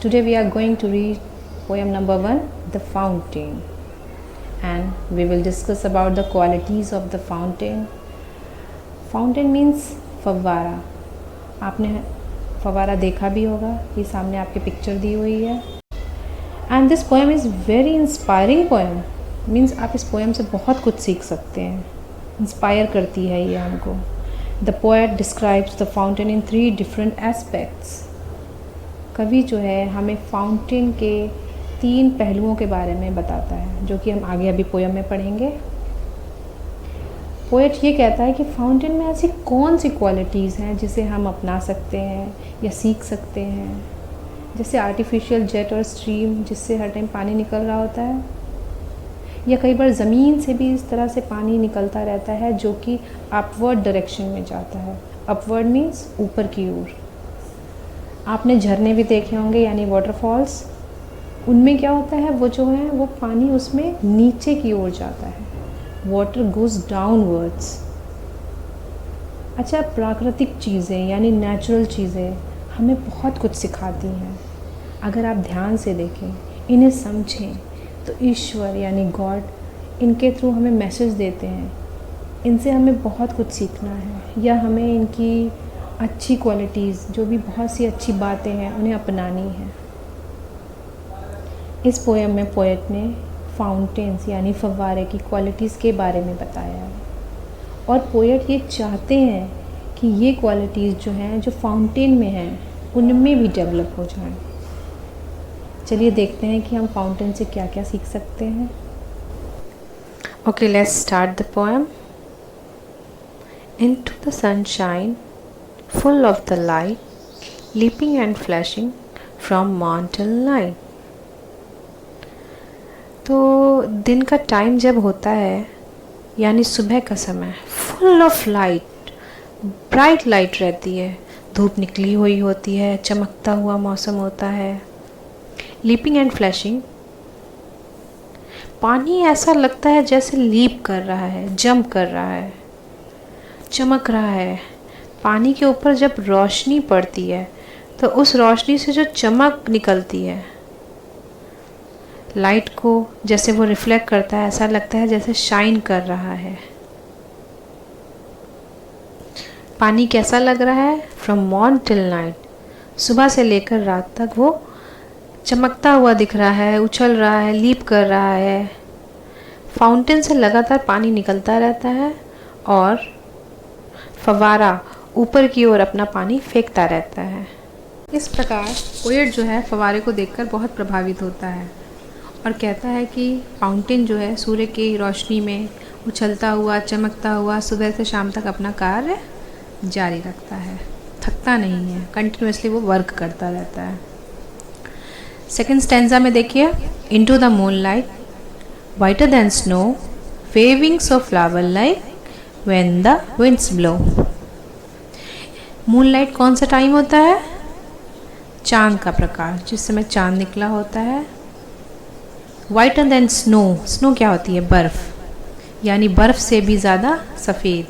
Today we are going to read poem number 1, The Fountain, and we will discuss about the qualities of the fountain. Fountain means फव्वारा. आपने फव्वारा देखा भी होगा, ये सामने आपके पिक्चर दी हुई है. And this poem is very inspiring poem. Means आप इस पोएम से बहुत कुछ सीख सकते हैं. इंस्पायर करती है ये हमको. The poet describes the fountain in 3 different aspects. कवि जो है हमें फाउंटेन के 3 पहलुओं के बारे में बताता है, जो कि हम आगे अभी पोएम में पढ़ेंगे. पोएट ये कहता है कि फाउंटेन में ऐसी कौन सी क्वालिटीज़ हैं जिसे हम अपना सकते हैं या सीख सकते हैं. जैसे आर्टिफिशियल जेट और स्ट्रीम, जिससे हर टाइम पानी निकल रहा होता है, या कई बार ज़मीन से भी इस तरह से पानी निकलता रहता है जो कि अपवर्ड डायरेक्शन में जाता है. अपवर्ड मीन्स ऊपर की ओर. आपने झरने भी देखे होंगे, यानी वाटरफॉल्स. उनमें क्या होता है, वो जो है वो पानी उसमें नीचे की ओर जाता है. Water goes downwards. अच्छा, प्राकृतिक चीज़ें यानी नेचुरल चीज़ें हमें बहुत कुछ सिखाती हैं. अगर आप ध्यान से देखें, इन्हें समझें, तो ईश्वर यानी गॉड इनके थ्रू हमें मैसेज देते हैं. इनसे हमें बहुत कुछ सीखना है, या हमें इनकी अच्छी क्वालिटीज़, जो भी बहुत सी अच्छी बातें हैं, उन्हें अपनानी है. इस पोएम में पोएट ने फाउंटेन्स यानी फव्वारे की क्वालिटीज़ के बारे में बताया है. और पोएट ये चाहते हैं कि ये क्वालिटीज़ जो हैं, जो फाउंटेन में हैं, उनमें भी डेवलप हो जाएं. चलिए देखते हैं कि हम फाउंटेन से क्या क्या सीख सकते हैं. Okay, let's start the poem. Into the sunshine full of the light, leaping and flashing from mountain light. तो दिन का टाइम जब होता है, यानी सुबह का समय, full of light, bright light रहती है. धूप निकली हुई होती है, चमकता हुआ मौसम होता है. लीपिंग एंड फ्लैशिंग, पानी ऐसा लगता है जैसे लीप कर रहा है, जंप कर रहा है, चमक रहा है. पानी के ऊपर जब रोशनी पड़ती है, तो उस रोशनी से जो चमक निकलती है, लाइट को जैसे वो रिफ्लेक्ट करता है, ऐसा लगता है जैसे शाइन कर रहा है. पानी कैसा लग रहा है? फ्रॉम मॉर्न टिल नाइट, सुबह से लेकर रात तक वो चमकता हुआ दिख रहा है, उछल रहा है, लीप कर रहा है. फाउंटेन से लगातार पानी निकलता रहता है और फव्वारा ऊपर की ओर अपना पानी फेंकता रहता है. इस प्रकार पोएट जो है फव्वारे को देखकर बहुत प्रभावित होता है और कहता है कि फाउंटेन जो है सूर्य की रोशनी में उछलता हुआ, चमकता हुआ सुबह से शाम तक अपना कार्य जारी रखता है, थकता नहीं है, कंटिन्यूसली वो वर्क करता रहता है. सेकेंड स्टैंजा में देखिए. Into the moonlight, whiter than snow, wavings of flower like when the winds blow. Moonlight कौन सा टाइम होता है? चांद का प्रकाश, जिस समय चांद निकला होता है. वाइटर देन स्नो, स्नो क्या होती है? बर्फ़, यानी बर्फ़ से भी ज़्यादा सफ़ेद,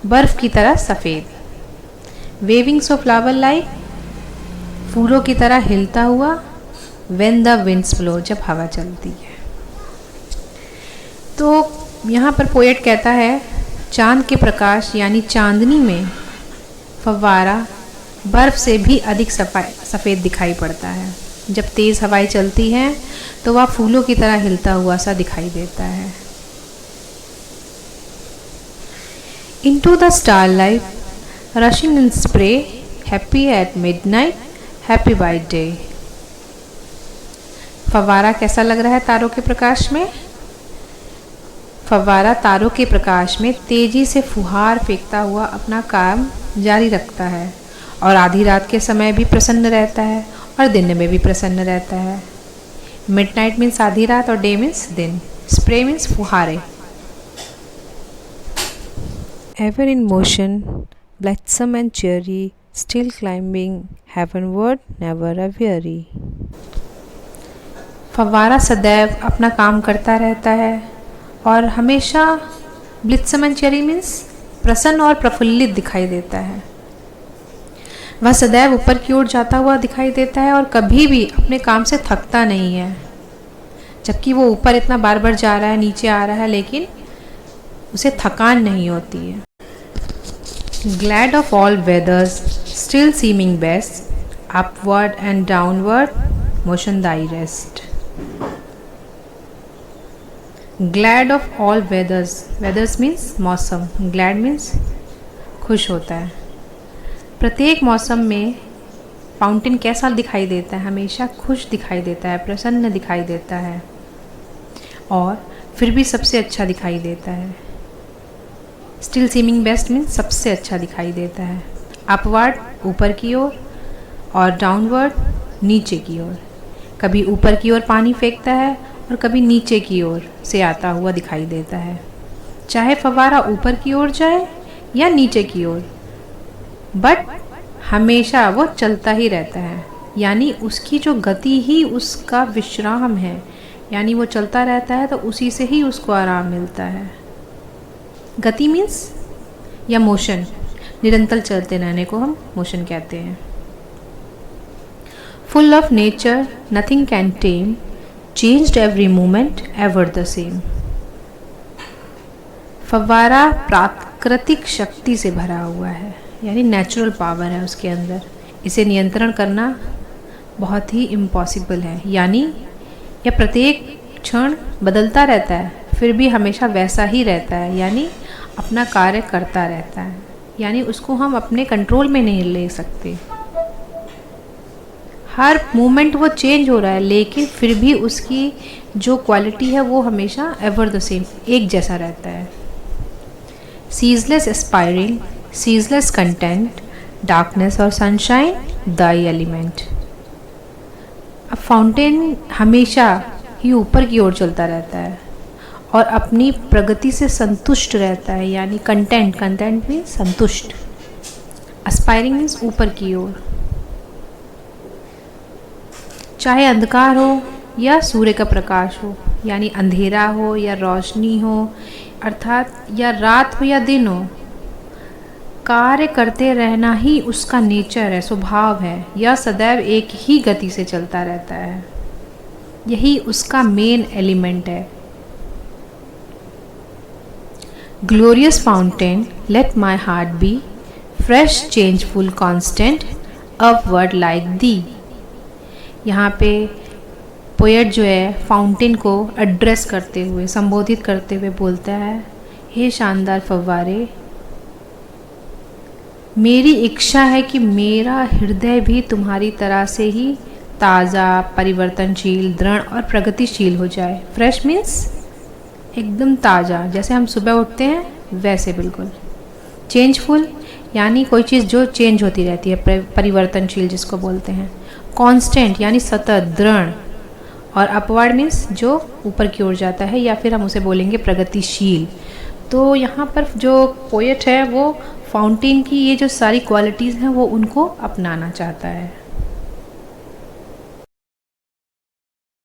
बर्फ़ की तरह सफ़ेद. वेविंग्स ऑफ फ्लावर लाइक, फूलों की तरह हिलता हुआ. व्हेन द विंड्स ब्लो, जब हवा चलती है. तो यहाँ पर पोएट कहता है चांद के प्रकाश यानी चांदनी में फव्वारा बर्फ़ से भी अधिक सफ़ेद दिखाई पड़ता है. जब तेज़ हवाएं चलती हैं तो वह फूलों की तरह हिलता हुआ सा दिखाई देता है. Into the starlight, rushing in spray, happy at midnight, happy by day. फव्वारा कैसा लग रहा है तारों के प्रकाश में? फव्वारा तारों के प्रकाश में तेज़ी से फुहार फेंकता हुआ अपना काम जारी रखता है और आधी रात के समय भी प्रसन्न रहता है और दिन में भी प्रसन्न रहता है. मिडनाइट मीन्स आधी रात और डे मीन्स दिन. स्प्रे मीन्स फुहारे. Ever in motion, blithesome and cheery, still climbing heavenward, never aweary. फव्वारा सदैव अपना काम करता रहता है और हमेशा ब्लित्सम एंड चेरी मीन्स प्रसन्न और प्रफुल्लित दिखाई देता है. वह सदैव ऊपर की ओर जाता हुआ दिखाई देता है और कभी भी अपने काम से थकता नहीं है, जबकि वो ऊपर इतना बार बार जा रहा है, नीचे आ रहा है, लेकिन उसे थकान नहीं होती है। Glad of all weathers, still seeming best, upward and downward, motion thy rest. Glad of all weathers, weathers means मौसम, ग्लैड मीन्स खुश होता है। प्रत्येक मौसम में फाउंटेन कैसा दिखाई देता है? हमेशा खुश दिखाई देता है, प्रसन्न दिखाई देता है, और फिर भी सबसे अच्छा दिखाई देता है। स्टिल सीमिंग बेस्ट मीन्स सबसे अच्छा दिखाई देता है। अपवर्ड ऊपर की ओर, और डाउनवर्ड नीचे की ओर। कभी ऊपर की ओर पानी फेंकता है और कभी नीचे की ओर से आता हुआ दिखाई देता है। चाहे फव्वारा ऊपर की ओर जाए या नीचे की ओर, बट हमेशा वो चलता ही रहता है, यानी उसकी जो गति ही उसका विश्राम है, यानी वो चलता रहता है तो उसी से ही उसको आराम मिलता है। गति मीन्स या मोशन, निरंतर चलते रहने को हम मोशन कहते हैं। Full of nature, nothing can time, changed every moment, ever the same. फव्वारा प्राकृतिक शक्ति से भरा हुआ है, यानी नेचुरल पावर है उसके अंदर। इसे नियंत्रण करना बहुत ही इम्पॉसिबल है, यानी यह प्रत्येक क्षण बदलता रहता है, फिर भी हमेशा वैसा ही रहता है, यानी अपना कार्य करता रहता है, यानी उसको हम अपने कंट्रोल में नहीं ले सकते। हर मोमेंट वो चेंज हो रहा है, लेकिन फिर भी उसकी जो क्वालिटी है वो हमेशा एवर द सेम, एक जैसा रहता है। Ceaseless aspiring, ceaseless content, darkness और सनशाइन, द एलिमेंट। अब फाउंटेन हमेशा ही ऊपर की ओर चलता रहता है और अपनी प्रगति से संतुष्ट रहता है, यानी कंटेंट, कंटेंट में संतुष्ट। एस्पायरिंग मीन्स ऊपर की ओर। चाहे अंधकार हो या सूर्य का प्रकाश हो, यानी अंधेरा हो या रोशनी हो, अर्थात या रात हो या दिन हो, कार्य करते रहना ही उसका नेचर है, स्वभाव है। यह सदैव एक ही गति से चलता रहता है, यही उसका मेन एलिमेंट है। Glorious fountain, let my heart be, fresh changeful constant, upward like thee. यहाँ पे पोएट जो है फाउंटेन को एड्रेस करते हुए, संबोधित करते हुए बोलता है, हे शानदार फव्वारे, मेरी इच्छा है कि मेरा हृदय भी तुम्हारी तरह से ही ताज़ा, परिवर्तनशील, दृढ़ और प्रगतिशील हो जाए। फ्रेश मीन्स एकदम ताज़ा, जैसे हम सुबह उठते हैं वैसे बिल्कुल। चेंजफुल यानी कोई चीज़ जो चेंज होती रहती है, परिवर्तनशील जिसको बोलते हैं। कांस्टेंट यानी सतत, दृढ़। और अपवर्ड मीन्स जो ऊपर की ओर जाता है, या फिर हम उसे बोलेंगे प्रगतिशील। तो यहाँ पर जो पोएट है वो फाउंटेन की ये जो सारी क्वालिटीज़ हैं वो उनको अपनाना चाहता है।